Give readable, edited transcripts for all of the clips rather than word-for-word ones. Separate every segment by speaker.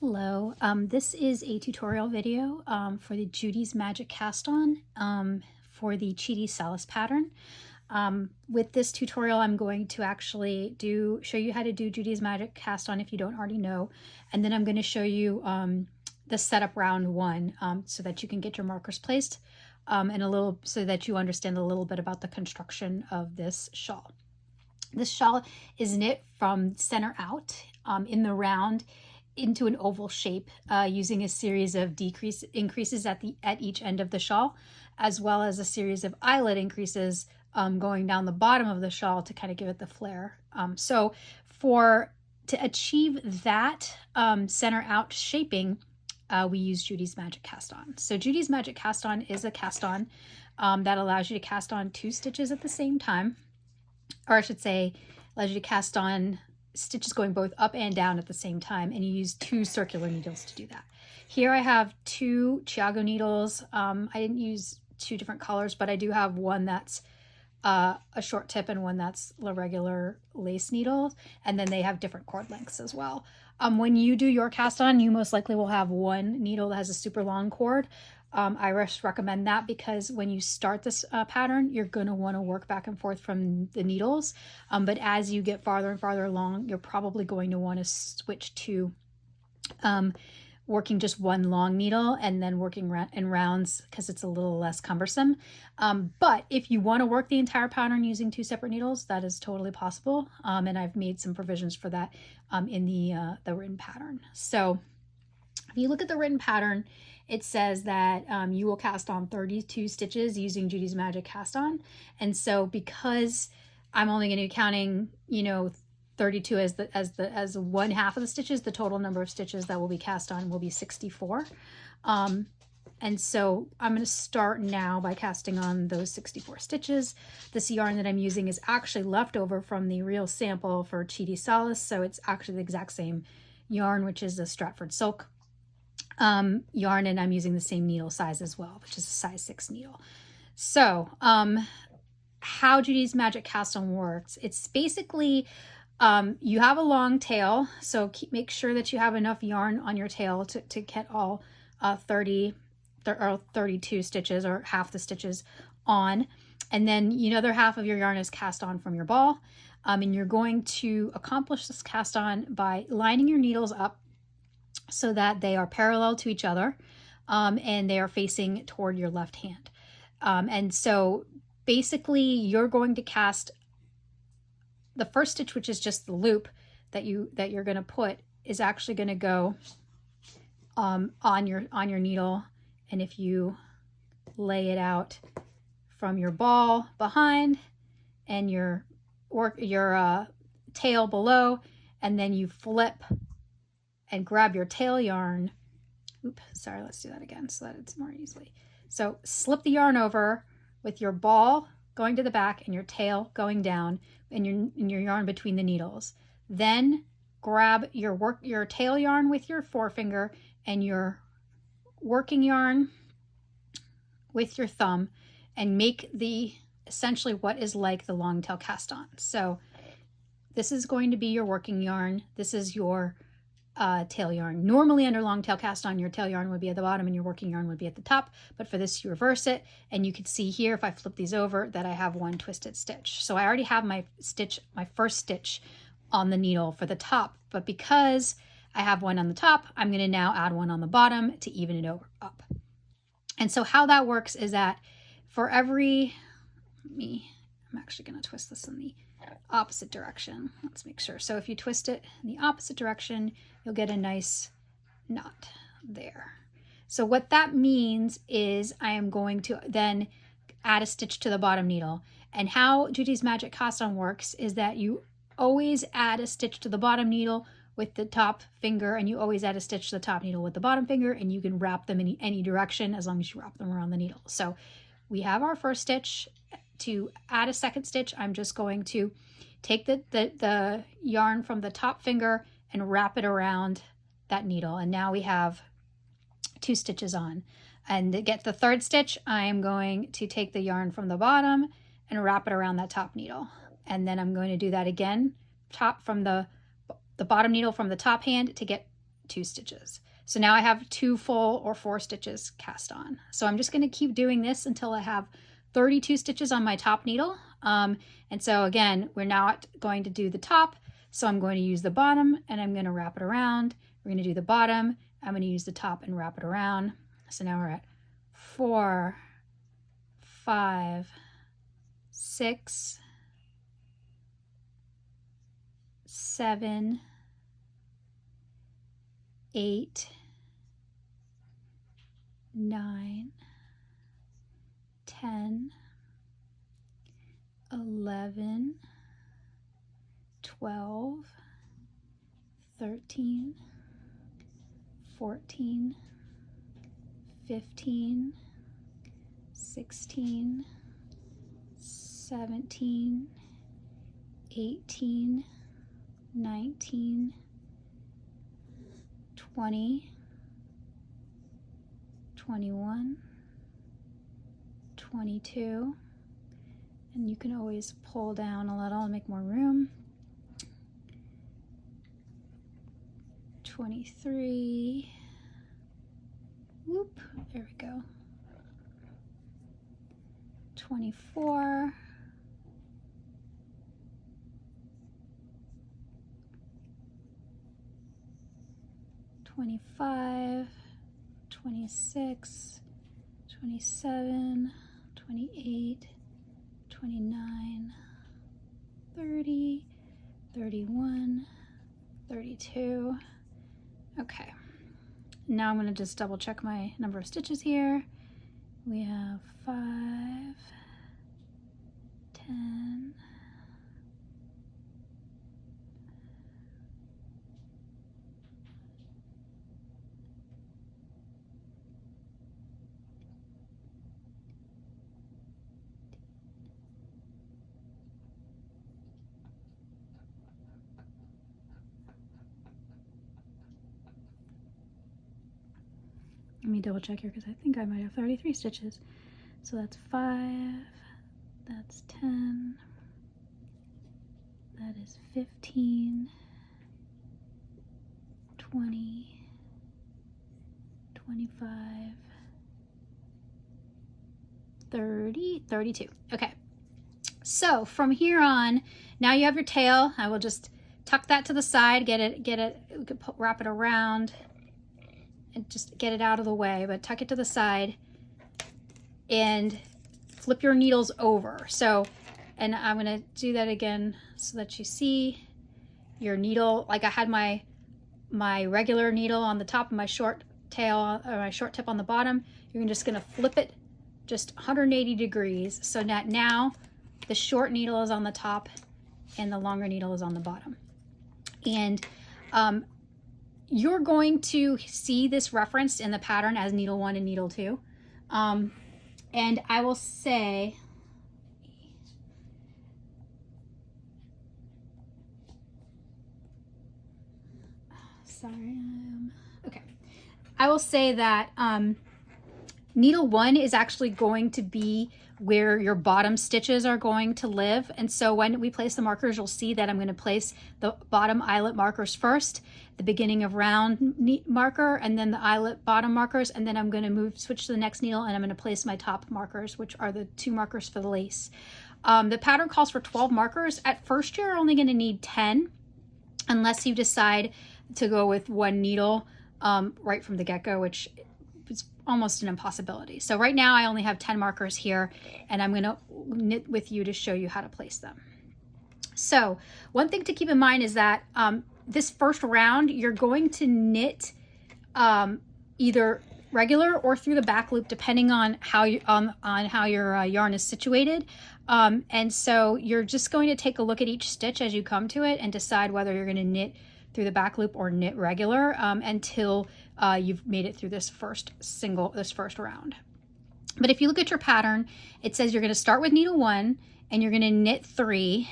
Speaker 1: Hello, this is a tutorial video for the Judy's Magic Cast On for the Chiti Solace pattern. With this tutorial, I'm going to actually show you how to do Judy's Magic Cast On if you don't already know, and then I'm going to show you the setup round one so that you can get your markers placed and so that you understand a little bit about the construction of this shawl. This shawl is knit from center out in the round into an oval shape using a series of increases at each end of the shawl, as well as a series of eyelet increases going down the bottom of the shawl to kind of give it the flare. To achieve that center out shaping, we use Judy's Magic Cast On. So Judy's Magic Cast On is a cast on that allows you to cast on 2 stitches at the same time, or I should say allows you to cast on stitches going both up and down at the same time, and you use 2 circular needles to do that. Here I have 2 Chiago needles. I didn't use 2 different colors, but I do have one that's a short tip and one that's the regular lace needle, and then they have different cord lengths as well. When you do your cast on, you most likely will have one needle that has a super long cord. I recommend that because when you start this pattern, you're going to want to work back and forth from the needles. But as you get farther and farther along, you're probably going to want to switch to working just one long needle and then working in rounds because it's a little less cumbersome. But if you want to work the entire pattern using 2 separate needles, that is totally possible. And I've made some provisions for that in the written pattern. So if you look at the written pattern, it says that you will cast on 32 stitches using Judy's Magic Cast On. And so because I'm only going to be counting, 32 as one half of the stitches, the total number of stitches that will be cast on will be 64. And so I'm going to start now by casting on those 64 stitches. This yarn that I'm using is actually leftover from the real sample for Chiti Solace, so it's actually the exact same yarn, which is a Stratford silk yarn, and I'm using the same needle size as well, which is a size 6 needle. So how Judy's Magic Cast On works, it's basically you have a long tail, so make sure that you have enough yarn on your tail to get all 32 stitches or half the stitches on, and then the other half of your yarn is cast on from your ball, and you're going to accomplish this cast on by lining your needles up so that they are parallel to each other and they are facing toward your left hand. And so basically you're going to cast the first stitch, which is just the loop that you're going to put, is actually going to go on your needle. And if you lay it out from your ball behind and your tail below, and then you flip and grab your tail yarn. Let's do that again so that it's more easily. So slip the yarn over with your ball going to the back and your tail going down and your yarn between the needles. Then grab your tail yarn with your forefinger and your working yarn with your thumb and make essentially what is like the long tail cast on. So this is going to be your working yarn. This is your tail yarn. Normally under long tail cast on, your tail yarn would be at the bottom and your working yarn would be at the top, but for this you reverse it, and you can see here if I flip these over that I have one twisted stitch. So I already have my first stitch on the needle for the top, but because I have one on the top, I'm going to now add one on the bottom to even it up. And so how that works is that for every, I'm actually going to twist this in the opposite direction. Let's make sure. So if you twist it in the opposite direction, you'll get a nice knot there. So what that means is I am going to then add a stitch to the bottom needle. And how Judy's Magic Cast On works is that you always add a stitch to the bottom needle with the top finger, and you always add a stitch to the top needle with the bottom finger, and you can wrap them in any direction as long as you wrap them around the needle. So we have our first stitch. To add a second stitch, I'm just going to take the yarn from the top finger and wrap it around that needle, and now we have 2 stitches on. And to get the third stitch, I am going to take the yarn from the bottom and wrap it around that top needle, and then I'm going to do that again, from the bottom needle from the top hand to get 2 stitches. So now I have 2 full or 4 stitches cast on. So I'm just going to keep doing this until I have 32 stitches on my top needle. And so again, we're not going to do the top, so I'm going to use the bottom and I'm going to wrap it around. We're going to do the bottom, I'm going to use the top and wrap it around. So now we're at 4, 5, 6, 7, 8, 9, 10, 11, 12, 13, 14, 15, 16, 17, 18, 19, 20, 21, 22, and you can always pull down a little and make more room. 23, whoop, there we go. 24, 25, 26, 27, 28, 29, 30, 31, 32. Okay, now I'm going to just double check my number of stitches here. We have 5, 10, 'Let me double check here because I think I might have 33 stitches. So that's 5, that's 10, that is 15, 20, 25, 30, 32. Okay. So from here on, now you have your tail. I will just tuck that to the side, we could wrap it around and just get it out of the way, but tuck it to the side and flip your needles over. So, and I'm gonna do that again so that you see your needle, like I had my regular needle on the top of my short tail, or my short tip on the bottom. You're just gonna flip it just 180 degrees so that now the short needle is on the top and the longer needle is on the bottom. And you're going to see this referenced in the pattern as needle 1 and needle 2. And I will say, okay. I will say that needle 1 is actually going to be where your bottom stitches are going to live. And so when we place the markers, you'll see that I'm going to place the bottom eyelet markers first, the beginning of round marker, and then the eyelet bottom markers. And then I'm going to switch to the next needle, and I'm going to place my top markers, which are the 2 markers for the lace. The pattern calls for 12 markers. At first, you're only going to need 10, unless you decide to go with 1 needle right from the get-go, which is almost an impossibility. So right now I only have 10 markers here, and I'm going to knit with you to show you how to place them. So one thing to keep in mind is that this first round you're going to knit either regular or through the back loop, depending on how how your yarn is situated. And so you're just going to take a look at each stitch as you come to it and decide whether you're going to knit through the back loop or knit regular until you've made it through this first round. But if you look at your pattern, it says you're going to start with needle 1 and you're going to knit 3.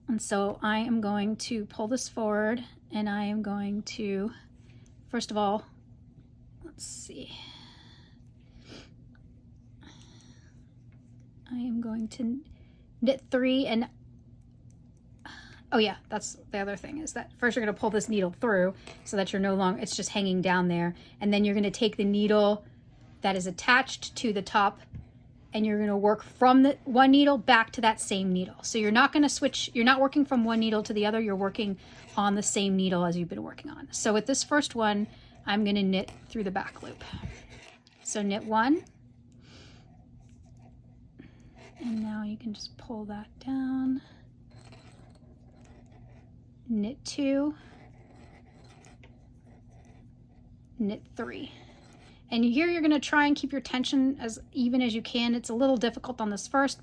Speaker 1: And so I am going to pull this forward, and I am going to, first of all, let's see. I am going to knit 3, and oh yeah, that's the other thing, is that first you're going to pull this needle through so that you're no longer, it's just hanging down there. And then you're going to take the needle that is attached to the top and you're going to work from the one needle back to that same needle. So you're not going to switch, you're not working from one needle to the other, you're working on the same needle as you've been working on. So with this first one, I'm going to knit through the back loop. So knit 1. And now you can just pull that down. Knit 2. Knit 3. And here you're going to try and keep your tension as even as you can. It's a little difficult on this first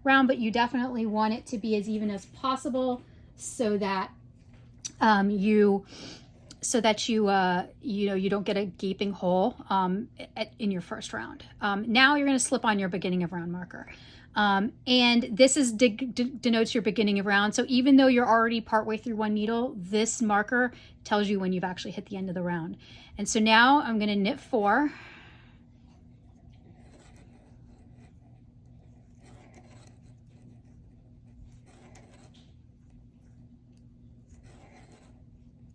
Speaker 1: round, but you definitely want it to be as even as possible so that you don't get a gaping hole in your first round. Now you're going to slip on your beginning of round marker. And this is denotes your beginning of round. So even though you're already partway through one needle, this marker tells you when you've actually hit the end of the round. And so now I'm going to knit 4.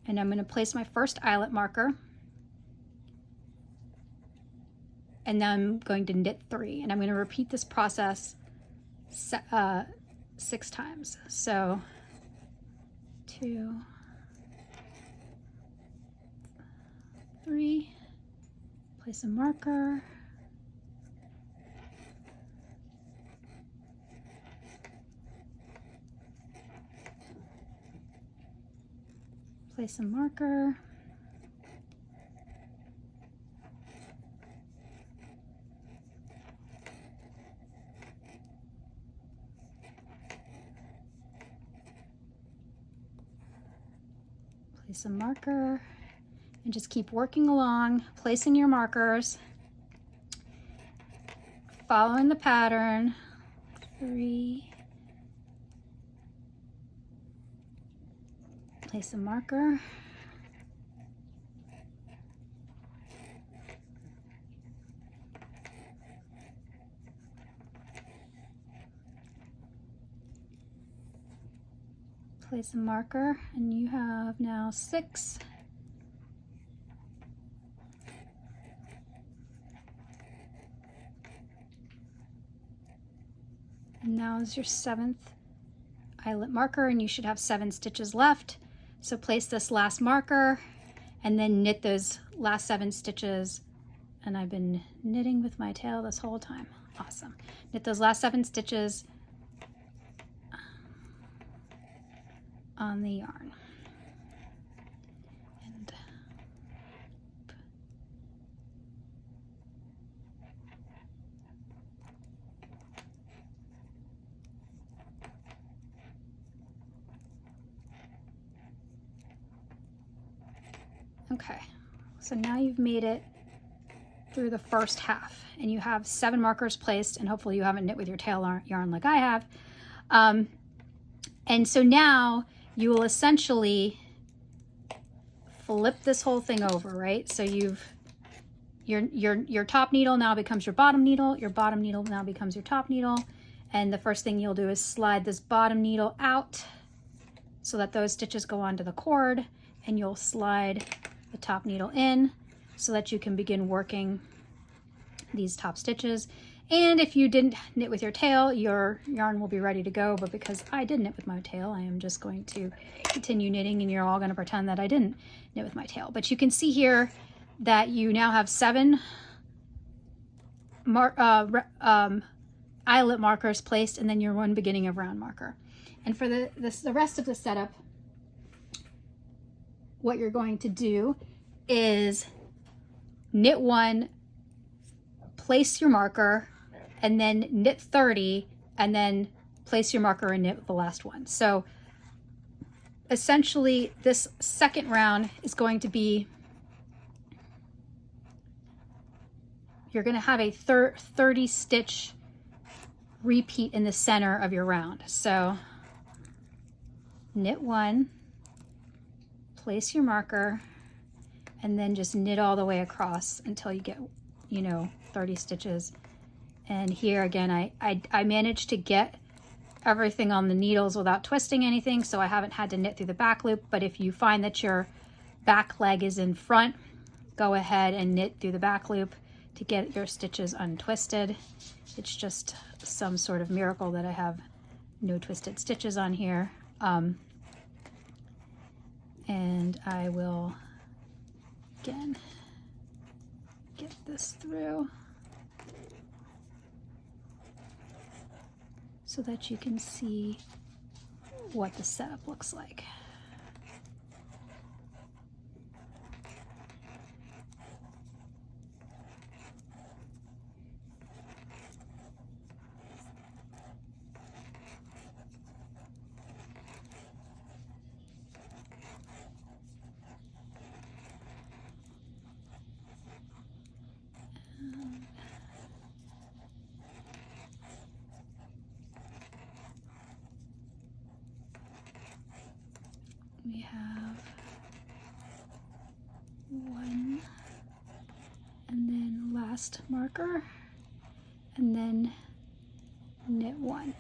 Speaker 1: And I'm going to place my first eyelet marker. And then I'm going to knit 3. And I'm going to repeat this process 6 times. So 2, 3, place a marker, place a marker, place a marker, and just keep working along, placing your markers, following the pattern. 3, place a marker, place a marker, and you have now 6. And now is your 7th eyelet marker, and you should have 7 stitches left. So place this last marker and then knit those last 7 stitches. And I've been knitting with my tail this whole time. Awesome. Knit those last 7 stitches on the yarn. And okay, so now you've made it through the first half and you have 7 markers placed, and hopefully you haven't knit with your tail yarn like I have. And so now you will essentially flip this whole thing over, right? So your top needle now becomes your bottom needle now becomes your top needle, and the first thing you'll do is slide this bottom needle out so that those stitches go onto the cord, and you'll slide the top needle in so that you can begin working these top stitches. And if you didn't knit with your tail, your yarn will be ready to go, but because I did knit with my tail, I am just going to continue knitting, and you're all going to pretend that I didn't knit with my tail. But you can see here that you now have 7 eyelet markers placed, and then your 1 beginning of round marker. And for the rest of the setup, what you're going to do is knit 1, place your marker, and then knit 30, and then place your marker and knit the last one. So essentially this second round is going to be, you're going to have a 30 stitch repeat in the center of your round. So knit 1, place your marker, and then just knit all the way across until you get, 30 stitches. And here again, I managed to get everything on the needles without twisting anything, so I haven't had to knit through the back loop. But if you find that your back leg is in front, go ahead and knit through the back loop to get your stitches untwisted. It's just some sort of miracle that I have no twisted stitches on here. And I will, again, get this through so that you can see what the setup looks like. We have one, and then last marker, and then knit one.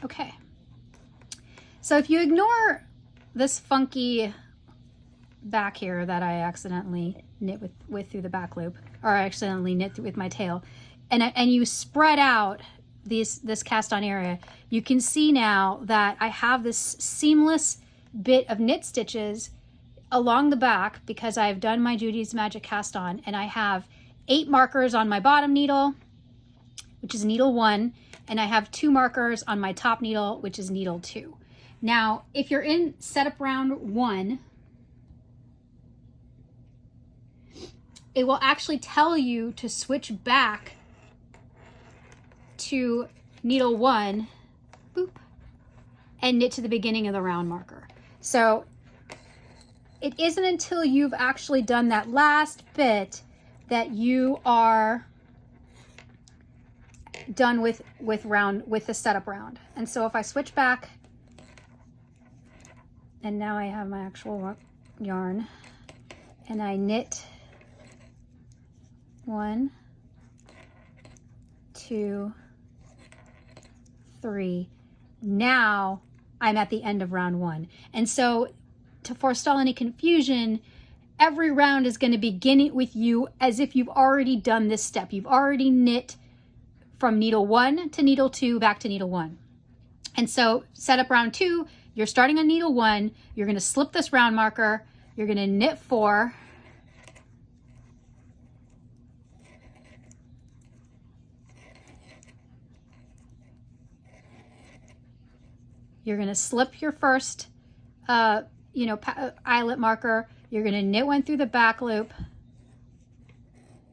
Speaker 1: Okay, so if you ignore this funky back here that I accidentally knit with through the back loop, or I accidentally knit with my tail, and you spread out this cast on area, you can see now that I have this seamless bit of knit stitches along the back because I've done my Judy's Magic cast on, and I have 8 markers on my bottom needle, which is needle 1, and I have 2 markers on my top needle, which is needle 2. Now, if you're in setup round 1, it will actually tell you to switch back to needle 1, boop, and knit to the beginning of the round marker. So it isn't until you've actually done that last bit that you are done with the setup round. And so if I switch back, and now I have my actual yarn, and I knit 1, 2, 3. Now I'm at the end of round 1. And so to forestall any confusion, every round is going to begin with you as if you've already done this step. You've already knit from needle 1 to needle 2 back to needle 1. And so set up round 2, you're starting on needle 1, you're going to slip this round marker, you're going to knit 4, you're going to slip your first, eyelet marker. You're going to knit 1 through the back loop.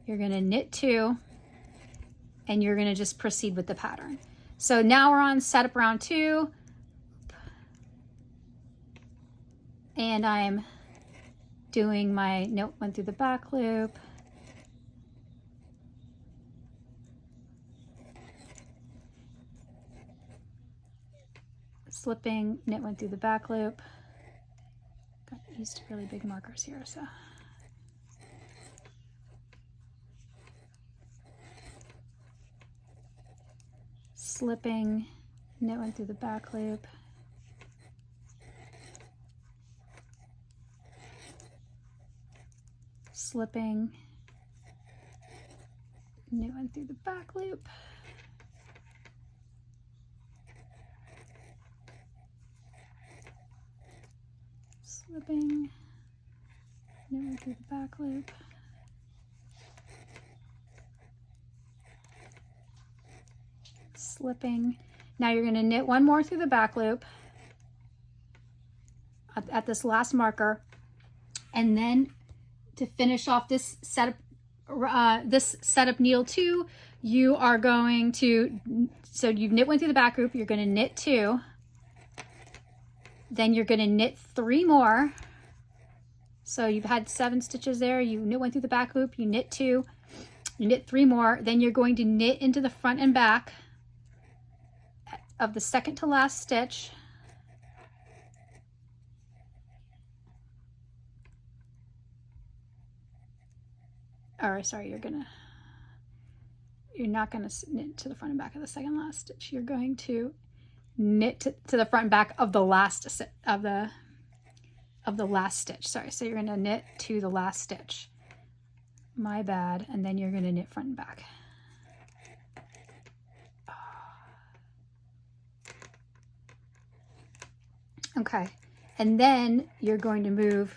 Speaker 1: You're going to knit 2, and you're going to just proceed with the pattern. So now we're on setup round 2, and I'm doing my knit 1 through the back loop. Slipping, knit 1 through the back loop. Got used really big markers here, so. Slipping, knit 1 through the back loop. Slipping, knit 1 through the back loop. Slipping, knit 1 through the back loop. Slipping. Now you're going to knit 1 more through the back loop at this last marker, and then to finish off this setup needle 2, you are going to, so you've knit 1 through the back loop, you're going to knit 2, then you're going to knit 3 more. So you've had 7 stitches there, you knit 1 through the back loop, you knit 2, you knit 3 more, then you're going to knit into the front and back of the second to last stitch. Or sorry, you're not gonna knit to the front and back of the second last stitch. You're going to knit to the front and back of the last last stitch. Sorry, so you're going to knit to the last stitch. My bad. And then you're going to knit front and back. Okay, and then you're going to move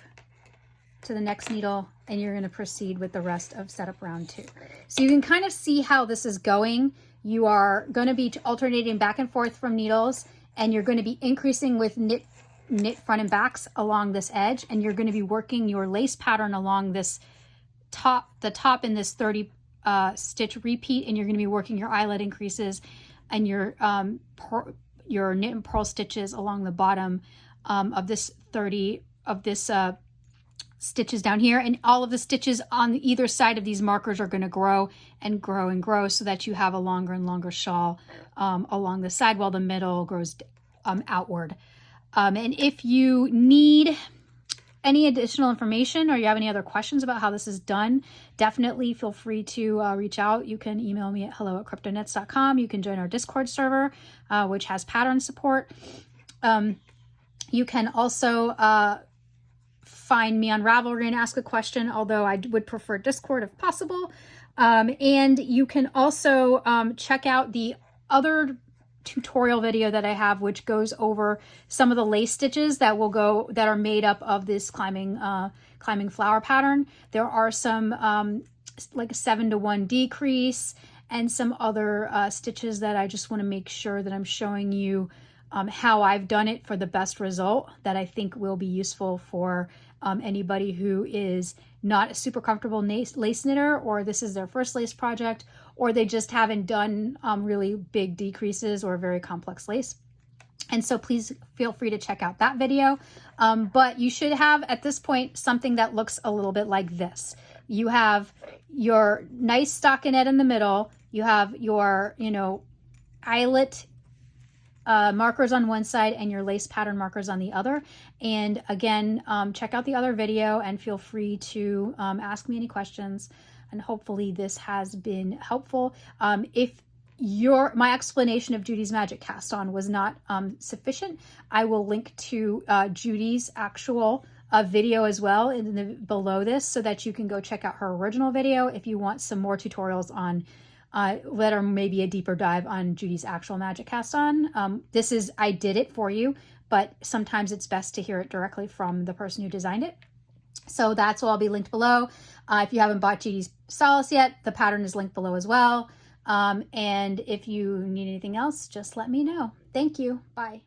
Speaker 1: to the next needle and you're going to proceed with the rest of setup round 2. So you can kind of see how this is going. You are going to be alternating back and forth from needles, and you're going to be increasing with knit front and backs along this edge, and you're going to be working your lace pattern along this the top in this 30 stitch repeat, and you're going to be working your eyelet increases and your knit and purl stitches along the bottom of this 30 of this stitches down here, and all of the stitches on either side of these markers are going to grow and grow and grow so that you have a longer and longer shawl along the side while the middle grows outward. And if you need any additional information or you have any other questions about how this is done, definitely feel free to reach out. You can email me at hello@cryptonets.com. You can join our Discord server, which has pattern support. You can also find me on Ravelry and ask a question, although I would prefer Discord if possible. And you can also check out the other tutorial video that I have, which goes over some of the lace stitches that are made up of this climbing flower pattern. There are some like a 7-to-1 decrease and some other stitches that I just want to make sure that I'm showing you how I've done it for the best result that I think will be useful for anybody who is not a super comfortable lace knitter, or this is their first lace project, or they just haven't done really big decreases or very complex lace. And so please feel free to check out that video. But you should have at this point something that looks a little bit like this. You have your nice stockinette in the middle. You have your, eyelet markers on one side and your lace pattern markers on the other. And again, check out the other video and feel free to ask me any questions. And hopefully this has been helpful. If my explanation of Judy's magic cast on was not sufficient, I will link to Judy's actual video as well below this, so that you can go check out her original video if you want some more tutorials on that are maybe a deeper dive on Judy's actual magic cast on. I did it for you, but sometimes it's best to hear it directly from the person who designed it. So that's all be linked below. If you haven't bought Judy's Solace yet, the pattern is linked below as well. And if you need anything else, just let me know. Thank you. Bye.